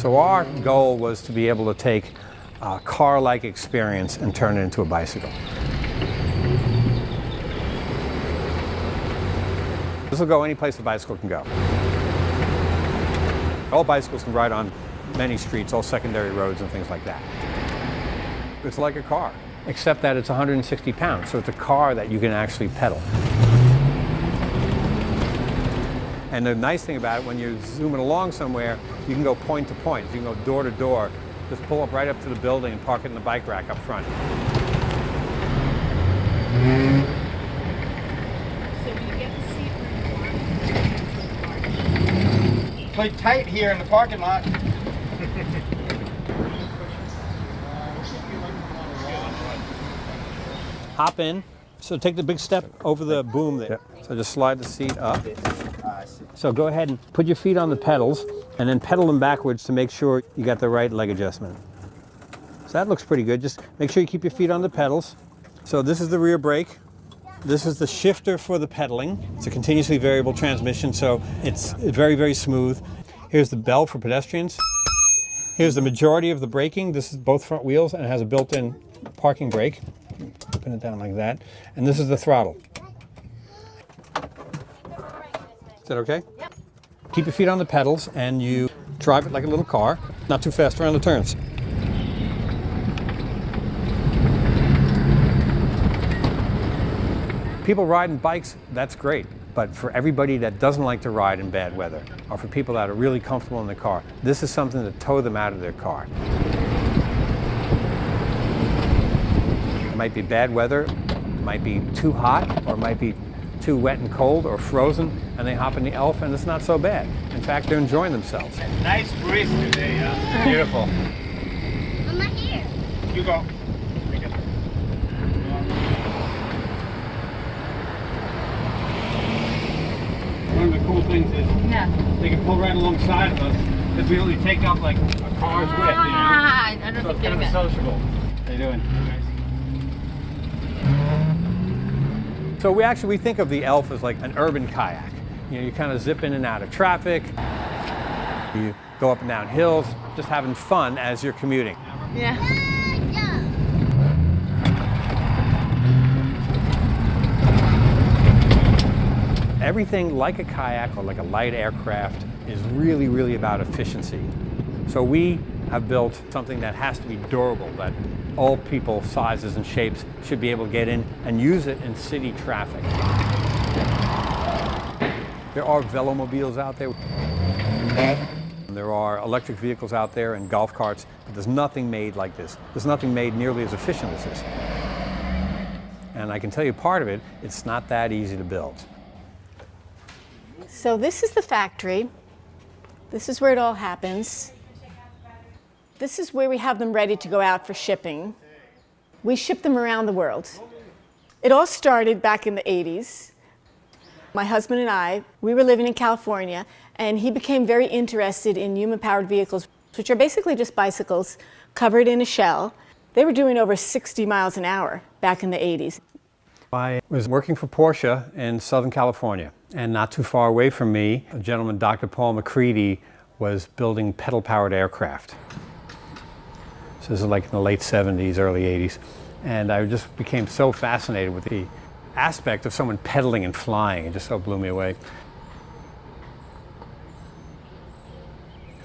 So our goal was to be able to take a car-like experience and turn it into a bicycle. This will go any place a bicycle can go. All bicycles can ride on many streets, all secondary roads and things like that. It's like a car, except that it's 160 pounds, so it's a car that you can actually pedal. And the nice thing about it, when you're zooming along somewhere, you can go point to point. You can go door to door. Just pull up right up to the building and park it in the bike rack up front. So do you get the seat where you want? Play tight here in the parking lot. Hop in. So take the big step over the boom there. Yep. So just slide the seat up. So go ahead and put your feet on the pedals and then pedal them backwards to make sure you got the right leg adjustment. So that looks pretty good. Just make sure you keep your feet on the pedals. So this is the rear brake. This is the shifter for the pedaling. It's a continuously variable transmission, so it's very, very smooth. Here's the bell for pedestrians. Here's the majority of the braking. This is both front wheels and it has a built-in parking brake. Open it down like that. And this is the throttle. Is that okay? Yep. Keep your feet on the pedals and you drive it like a little car, not too fast around the turns. People riding bikes, that's great. But for everybody that doesn't like to ride in bad weather, or for people that are really comfortable in the car, this is something to tow them out of their car. It might be bad weather, it might be too hot, or it might be too wet and cold or frozen, and they hop in the Elf and it's not so bad. In fact, they're enjoying themselves. Nice breeze today, beautiful. I'm not here. You go. One of the cool things is they can pull right alongside of us because we only take up like a car's width, you know? I don't So think it's kind of sociable. How you doing? So we think of the Elf as like an urban kayak. You know, you kind of zip in and out of traffic. You go up and down hills, just having fun as you're commuting. Yeah. Everything like a kayak or like a light aircraft is really, really about efficiency. So we have built something that has to be durable, that all people, sizes and shapes should be able to get in and use it in city traffic. There are velomobiles out there. There are electric vehicles out there and golf carts, but there's nothing made like this. There's nothing made nearly as efficient as this. And I can tell you part of it, it's not that easy to build. So this is the factory. This is where it all happens. This is where we have them ready to go out for shipping. We ship them around the world. It all started back in the 80s. My husband and I, we were living in California, and he became very interested in human-powered vehicles, which are basically just bicycles covered in a shell. They were doing over 60 miles an hour back in the 80s. I was working for Porsche in Southern California, and not too far away from me, a gentleman, Dr. Paul McCready, was building pedal-powered aircraft. So this is like in the late 70s, early 80s. And I just became so fascinated with the aspect of someone pedaling and flying. It just so blew me away.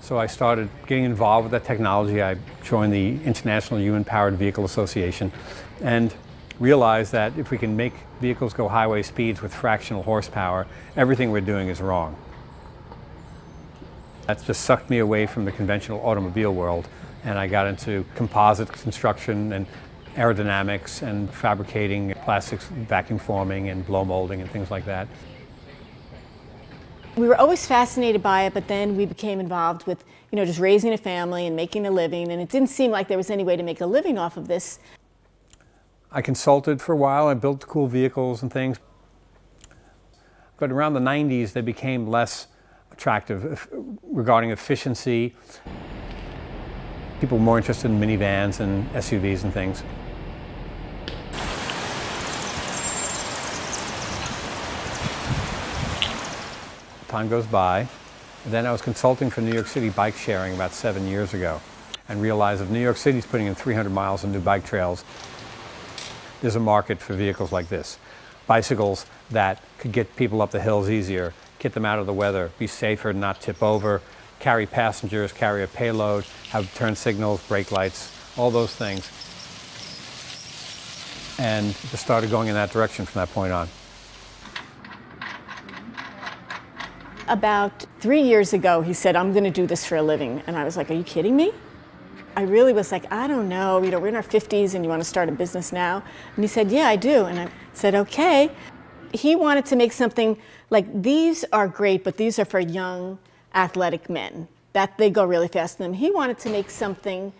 So I started getting involved with that technology. I joined the International Human-Powered Vehicle Association and realized that if we can make vehicles go highway speeds with fractional horsepower, everything we're doing is wrong. That's just sucked me away from the conventional automobile world, and I got into composite construction and aerodynamics and fabricating plastics, vacuum forming and blow molding and things like that. We were always fascinated by it, but then we became involved with, just raising a family and making a living, and it didn't seem like there was any way to make a living off of this. I consulted for a while. I built cool vehicles and things. But around the 90s, they became less attractive regarding efficiency. People were more interested in minivans and SUVs and things. Time goes by, Then I was consulting for New York City bike sharing about 7 years ago and realized if New York City's putting in 300 miles of new bike trails, there's a market for vehicles like this. Bicycles that could get people up the hills easier, get them out of the weather, be safer, not tip over, carry passengers, carry a payload, have turn signals, brake lights, all those things. And just started going in that direction from that point on. About 3 years ago, he said, I'm going to do this for a living. And I was like, are you kidding me? I really was like, I don't know, we're in our 50s and you want to start a business now? And he said, yeah, I do. And I said, okay. He wanted to make something like, these are great, but these are for young, athletic men, that they go really fast in them. He wanted to make something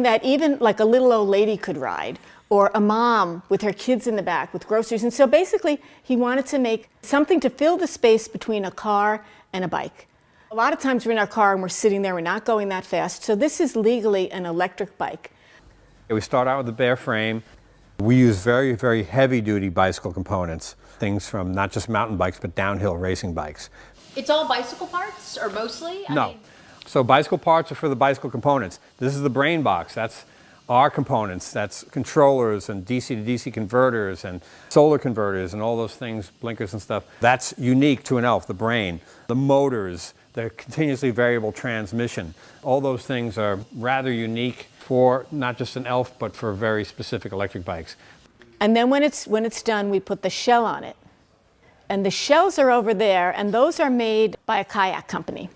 that even like a little old lady could ride, or a mom with her kids in the back with groceries. And so basically, he wanted to make something to fill the space between a car and a bike. A lot of times we're in our car and we're sitting there, we're not going that fast. So this is legally an electric bike. We start out with the bare frame. We use very, very heavy-duty bicycle components, things from not just mountain bikes, but downhill racing bikes. It's all bicycle parts, or mostly? I No. mean, So bicycle parts are for the bicycle components. This is the brain box. That's our components. That's controllers and DC to DC converters and solar converters and all those things, blinkers and stuff. That's unique to an ELF, the brain. The motors, the continuously variable transmission. All those things are rather unique for not just an ELF, but for very specific electric bikes. And then when it's done, we put the shell on it. And the shells are over there, and those are made by a kayak company.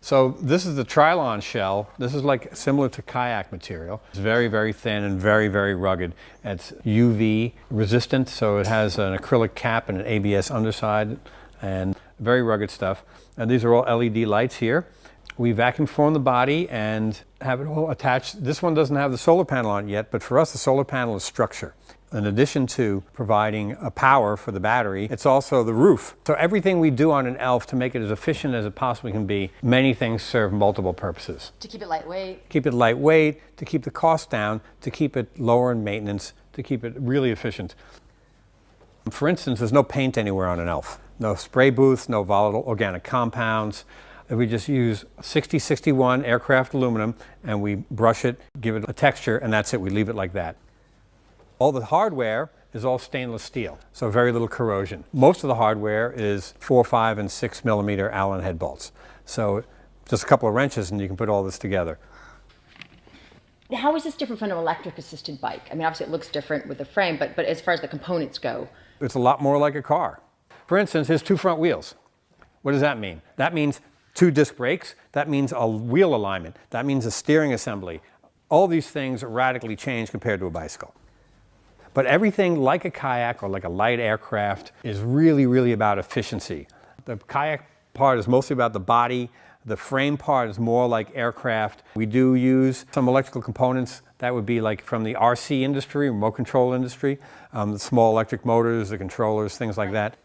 So this is the Trilon shell. This is like similar to kayak material. It's very, very thin and very, very rugged. It's UV resistant, so it has an acrylic cap and an ABS underside, and very rugged stuff. And these are all LED lights here. We vacuum form the body and have it all attached. This one doesn't have the solar panel on it yet, but for us the solar panel is structure. In addition to providing a power for the battery, it's also the roof. So everything we do on an ELF to make it as efficient as it possibly can be, many things serve multiple purposes. to keep it lightweight. Keep it lightweight, to keep the cost down, to keep it lower in maintenance, to keep it really efficient. For instance, there's no paint anywhere on an ELF. No spray booths, no volatile organic compounds. We just use 6061 aircraft aluminum and we brush it, give it a texture, and that's it. We leave it like that. All the hardware is all stainless steel, so very little corrosion. Most of the hardware is 4, 5, and 6 millimeter Allen head bolts. So just a couple of wrenches and you can put all this together. How is this different from an electric assisted bike? I mean, obviously it looks different with the frame, but as far as the components go. It's a lot more like a car. For instance, here's 2 front wheels. What does that mean? That means 2 disc brakes. That means a wheel alignment. That means a steering assembly. All these things radically change compared to a bicycle. But everything like a kayak or like a light aircraft is really, really about efficiency. The kayak part is mostly about the body. The frame part is more like aircraft. We do use some electrical components that would be like from the RC industry, remote control industry, the small electric motors, the controllers, things like that.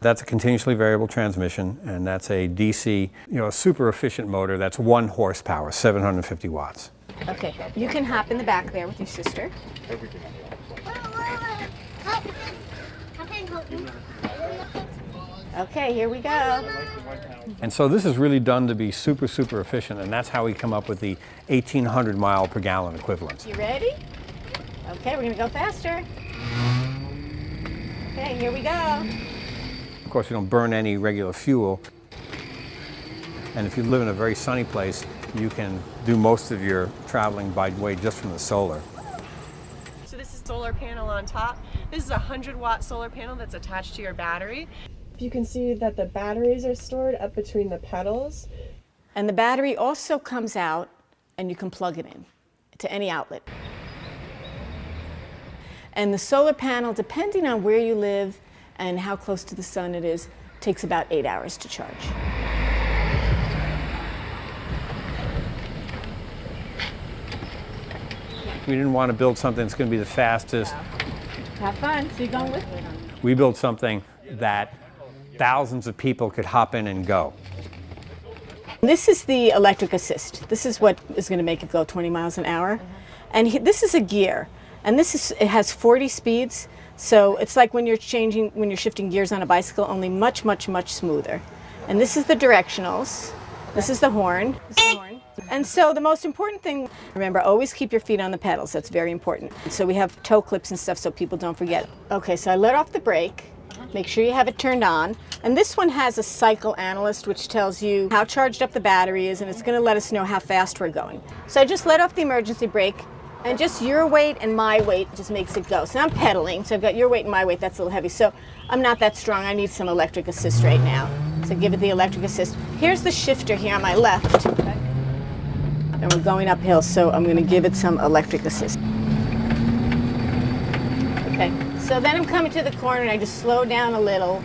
That's a continuously variable transmission, and that's a DC, a super efficient motor. That's 1 horsepower, 750 watts. Okay, you can hop in the back there with your sister. Okay, here we go. And so this is really done to be super, super efficient, and that's how we come up with the 1,800 mile per gallon equivalent. You ready? Okay, we're gonna go faster. Okay, here we go. Of course, you don't burn any regular fuel. And if you live in a very sunny place, you can do most of your traveling by way just from the solar. So this is a solar panel on top. This is a 100-watt solar panel that's attached to your battery. You can see that the batteries are stored up between the pedals. And the battery also comes out and you can plug it in to any outlet. And the solar panel, depending on where you live and how close to the sun it is, takes about 8 hours to charge. We didn't want to build something that's going to be the fastest. Have fun. So you going with me? We built something that thousands of people could hop in and go. This is the electric assist. This is what is going to make it go 20 miles an hour. And this is a gear. And it has 40 speeds. So it's like when you're shifting gears on a bicycle, only much, much, much smoother. And this is the directionals. This is the horn. This is the horn. And so the most important thing, remember, always keep your feet on the pedals. That's very important. So we have toe clips and stuff so people don't forget. Okay, so I let off the brake. Make sure you have it turned on. And this one has a cycle analyst, which tells you how charged up the battery is, and it's going to let us know how fast we're going. So I just let off the emergency brake, and just your weight and my weight just makes it go. So I'm pedaling, so I've got your weight and my weight. That's a little heavy. So I'm not that strong. I need some electric assist right now. So give it the electric assist. Here's the shifter here on my left. And we're going uphill, so I'm going to give it some electric assist. Okay, so then I'm coming to the corner and I just slow down a little.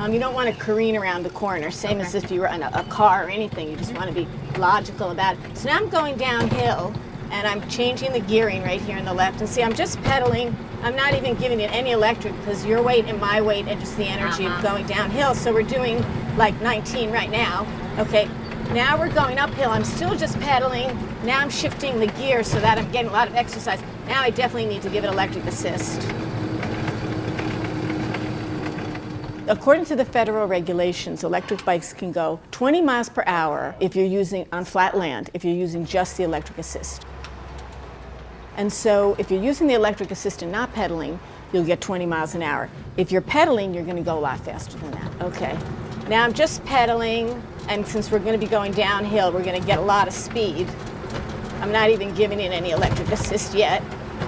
You don't want to careen around the corner, same as if you were in a car or anything. You just want to be logical about it. So now I'm going downhill and I'm changing the gearing right here on the left. And see, I'm just pedaling. I'm not even giving it any electric because your weight and my weight and just the energy of going downhill. So we're doing like 19 right now. Okay, now we're going uphill. I'm still just pedaling. Now I'm shifting the gear so that I'm getting a lot of exercise. Now I definitely need to give it electric assist. According to the federal regulations, electric bikes can go 20 miles per hour if you're using on flat land, if you're using just the electric assist. And so if you're using the electric assist and not pedaling, you'll get 20 miles an hour. If you're pedaling, you're going to go a lot faster than that. Okay. Now I'm just pedaling, and since we're going to be going downhill, we're going to get a lot of speed. I'm not even giving it any electric assist yet.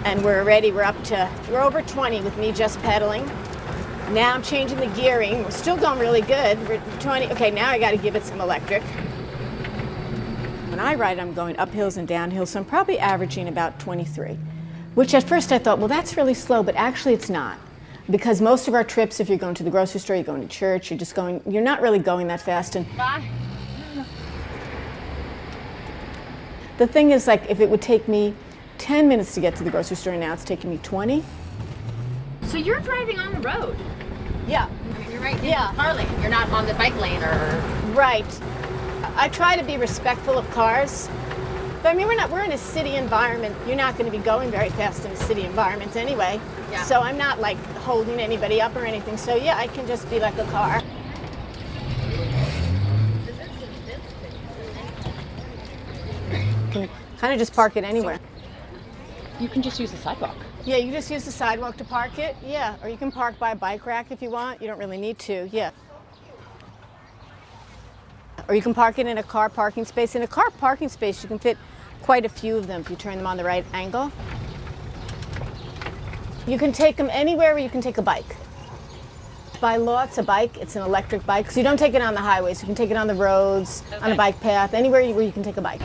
And we're over 20 with me just pedaling. Now I'm changing the gearing. We're still going really good. We're 20. Okay, now I got to give it some electric. When I ride, I'm going up hills and down hills, so I'm probably averaging about 23, which at first I thought, well, that's really slow, but actually it's not. Because most of our trips, if you're going to the grocery store, you're going to church, you're not really going that fast. And the thing is, like, if it would take me 10 minutes to get to the grocery store, now it's taking me 20. So you're driving on the road. Yeah. I mean, you're right in the car lane. You're not on the bike lane or... Right. I try to be respectful of cars. But I mean, we're in a city environment. You're not going to be going very fast in a city environment anyway. Yeah. So I'm not like holding anybody up or anything. So yeah, I can just be like a car. You can kind of just park it anywhere. You can just use the sidewalk. Yeah, you just use the sidewalk to park it. Yeah, or you can park by a bike rack if you want. You don't really need to. Yeah. Or you can park it in a car parking space. In a car parking space, you can fit quite a few of them if you turn them on the right angle. You can take them anywhere where you can take a bike. By law, it's a bike. It's an electric bike. So you don't take it on the highways. You can take it on the roads, on a bike path, anywhere where you can take a bike.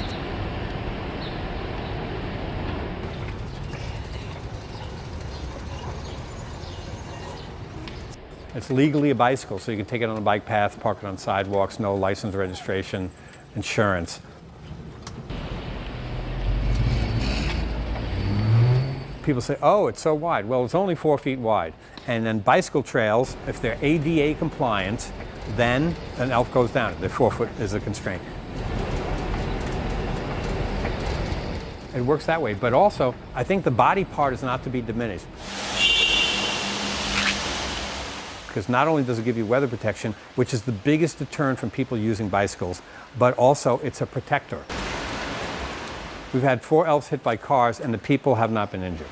It's legally a bicycle, so you can take it on a bike path, park it on sidewalks, no license, registration, insurance. People say, oh, it's so wide. Well, it's only 4 feet wide. And then bicycle trails, if they're ADA compliant, then an ELF goes down. The 4 foot is a constraint. It works that way. But also, I think the body part is not to be diminished. Because not only does it give you weather protection, which is the biggest deterrent from people using bicycles, but also it's a protector. We've had 4 elves hit by cars and the people have not been injured.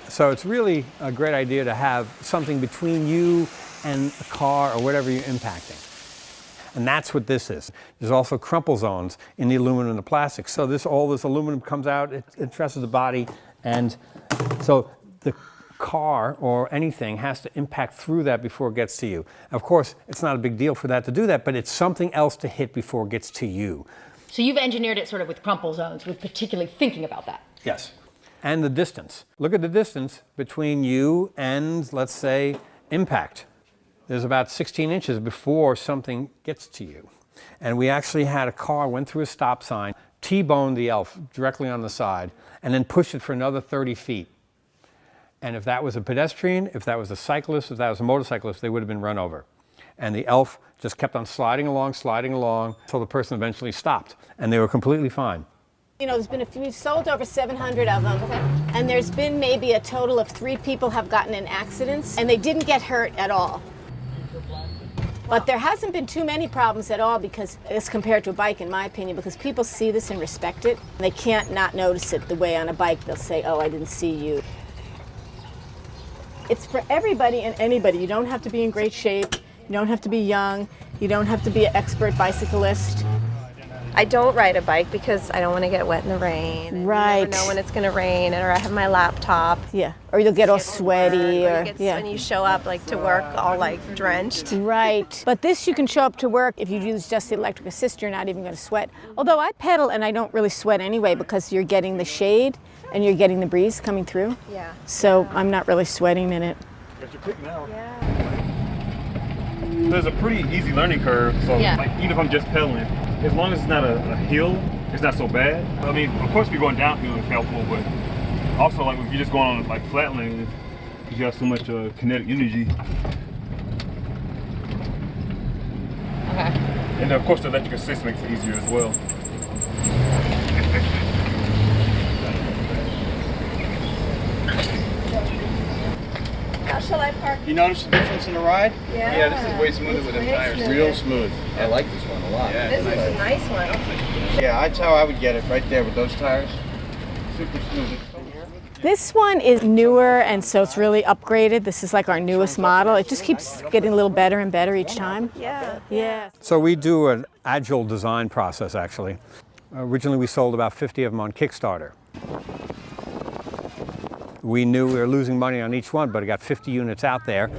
So it's really a great idea to have something between you and a car or whatever you're impacting. And that's what this is. There's also crumple zones in the aluminum and the plastic. So all this aluminum comes out, it stresses the body, and so the car or anything has to impact through that before it gets to you. Of course, it's not a big deal for that to do that, but it's something else to hit before it gets to you. So you've engineered it sort of with crumple zones, with particularly thinking about that. Yes. And the distance. Look at the distance between you and, let's say, impact. There's about 16 inches before something gets to you. And we actually had a car went through a stop sign, T-boned the elf directly on the side, and then pushed it for another 30 feet. And if that was a pedestrian, if that was a cyclist, if that was a motorcyclist, they would have been run over. And the elf just kept on sliding along, until the person eventually stopped. And they were completely fine. You know, we've sold over 700 of them. And there's been maybe a total of 3 people have gotten in accidents, and they didn't get hurt at all. But there hasn't been too many problems at all because as compared to a bike, in my opinion, because people see this and respect it. They can't not notice it the way on a bike they'll say, oh, I didn't see you. It's for everybody and anybody. You don't have to be in great shape. You don't have to be young. You don't have to be an expert bicyclist. I don't ride a bike because I don't want to get wet in the rain. Right. You never know when it's going to rain, or I have my laptop. Yeah, or you'll get all sweaty, or yeah. When you show up like to work all like drenched. Right. But this you can show up to work if you use just the electric assist, you're not even going to sweat. Although I pedal and I don't really sweat anyway because you're getting the shade and you're getting the breeze coming through. Yeah. So I'm not really sweating in it. Got your pick now. Yeah. There's a pretty easy learning curve, so Yeah. like even if I'm just pedaling, as long as it's not a hill, it's not so bad. I mean, of course, if you're going downhill, it's helpful, but also like if you're just going on like flat lanes, you have so much kinetic energy. Okay. And of course, the electric assist makes it easier as well. How shall I park? You notice the difference in the ride? Yeah. Yeah, this is way smoother with them Way tires. smoother. Real smooth. I like this one a lot. This is a nice one. Yeah, that's how I would get it right there with those tires. Super smooth. This one is newer and so it's really upgraded. This is like our newest model. It just keeps getting a little better and better each time. Yeah. Yeah. So we do an agile design process, actually. Originally, we sold about 50 of them on Kickstarter. We knew we were losing money on each one, but it got 50 units out there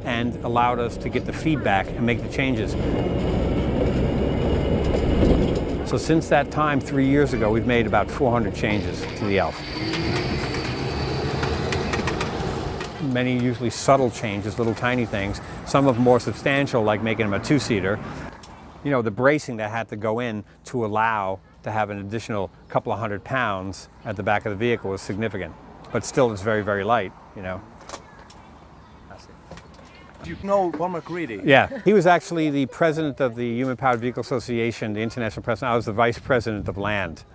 and allowed us to get the feedback and make the changes. So since that time, 3 years ago, we've made about 400 changes to the Elf. Many usually subtle changes, little tiny things. Some of them more substantial, like making them a two-seater. You know, the bracing that had to go in to allow to have an additional couple of 100 pounds at the back of the vehicle was significant. But still, it's very, very light, you know. You know Bob McCready? Yeah, he was actually the president of the Human Powered Vehicle Association, the international president. I was the vice president of land.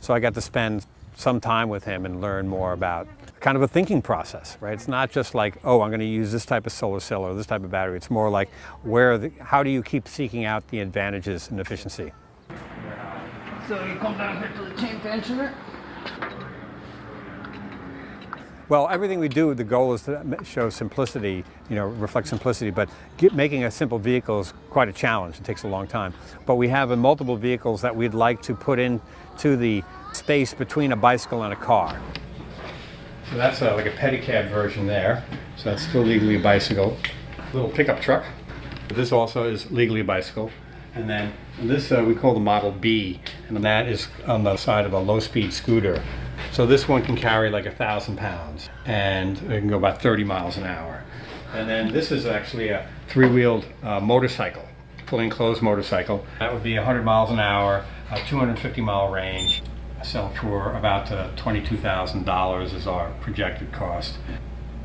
So I got to spend some time with him and learn more about kind of a thinking process, right? It's not just like, oh, I'm going to use this type of solar cell or this type of battery. It's more like, how do you keep seeking out the advantages and efficiency? So you come down here to the chain tensioner. Well, everything we do, the goal is to show simplicity, you know, reflect simplicity, but making a simple vehicle is quite a challenge. It takes a long time. But we have multiple vehicles that we'd like to put into the space between a bicycle and a car. So that's like a pedicab version there. So that's still legally a bicycle. Little pickup truck. This also is legally a bicycle. And then this we call the Model B, and that is on the side of a low-speed scooter. So this one can carry like 1,000 pounds, and it can go about 30 miles an hour. And then this is actually a three-wheeled motorcycle, fully enclosed motorcycle. That would be 100 miles an hour, a 250-mile range. I sell for about $22,000 is our projected cost.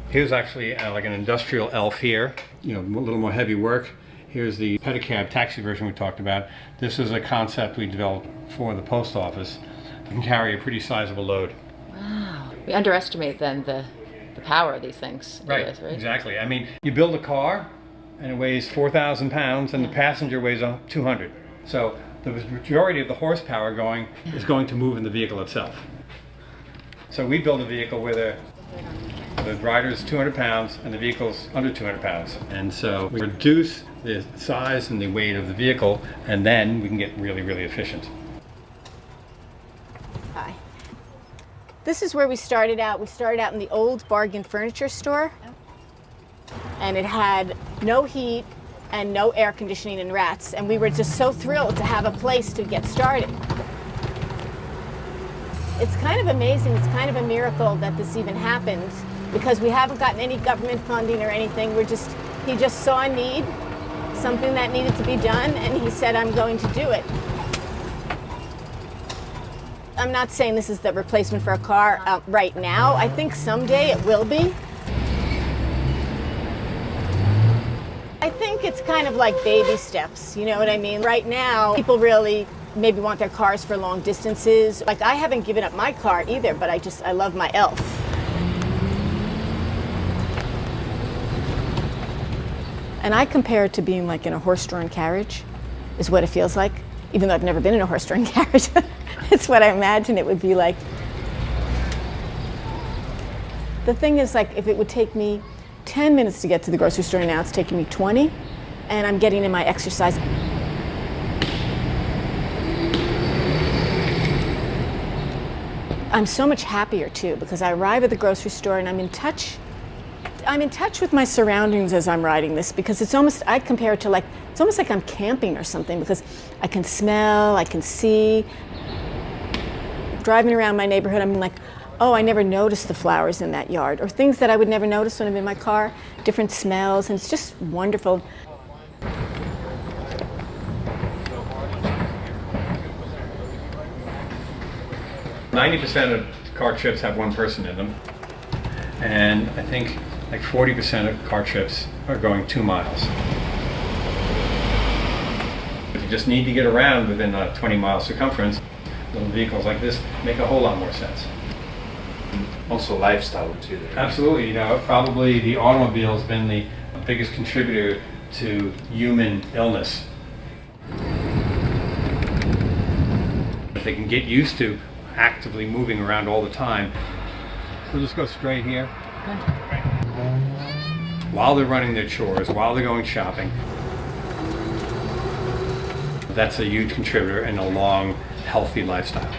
Here's actually like an industrial Elf here, you know, a little more heavy work. Here's the pedicab taxi version we talked about. This is a concept we developed for the post office. It can carry a pretty sizable load. Wow. We underestimate then the power of these things. Right, exactly. I mean, you build a car and it weighs 4,000 pounds and the passenger weighs 200. So the majority of the horsepower is going to move in the vehicle itself. So we build a vehicle where the rider is 200 pounds and the vehicle's under 200 pounds. And so we reduce the size and the weight of the vehicle, and then we can get really, really efficient. Hi. This is where we started out. We started out in the old bargain furniture store. And it had no heat and no air conditioning and rats. And we were just so thrilled to have a place to get started. It's kind of amazing, it's kind of a miracle that this even happened because we haven't gotten any government funding or anything. He just saw a need, something that needed to be done, and he said, I'm going to do it. I'm not saying this is the replacement for a car right now. I think someday it will be. I think it's kind of like baby steps, you know what I mean? Right now, people really maybe want their cars for long distances. Like I haven't given up my car either, but I love my Elf. And I compare it to being like in a horse-drawn carriage, is what it feels like, even though I've never been in a horse-drawn carriage. It's what I imagine it would be like. The thing is, like, if it would take me 10 minutes to get to the grocery store, now it's taking me 20, and I'm getting in my exercise. I'm so much happier too, because I arrive at the grocery store and I'm in touch with my surroundings as I'm riding this, because it's almost, I compare it to like, it's almost like I'm camping or something, because I can smell, I can see. Driving around my neighborhood, I'm like, oh, I never noticed the flowers in that yard, or things that I would never notice when I'm in my car, different smells, and it's just wonderful. %90 of car trips have one person in them, and I think like 40% of car trips are going 2 miles. If you just need to get around within a 20-mile circumference, little vehicles like this make a whole lot more sense. Also lifestyle too. Absolutely, you know, probably the automobile has been the biggest contributor to human illness. If they can get used to actively moving around all the time, we'll just go straight here. While they're running their chores, while they're going shopping. That's a huge contributor in a long, healthy lifestyle.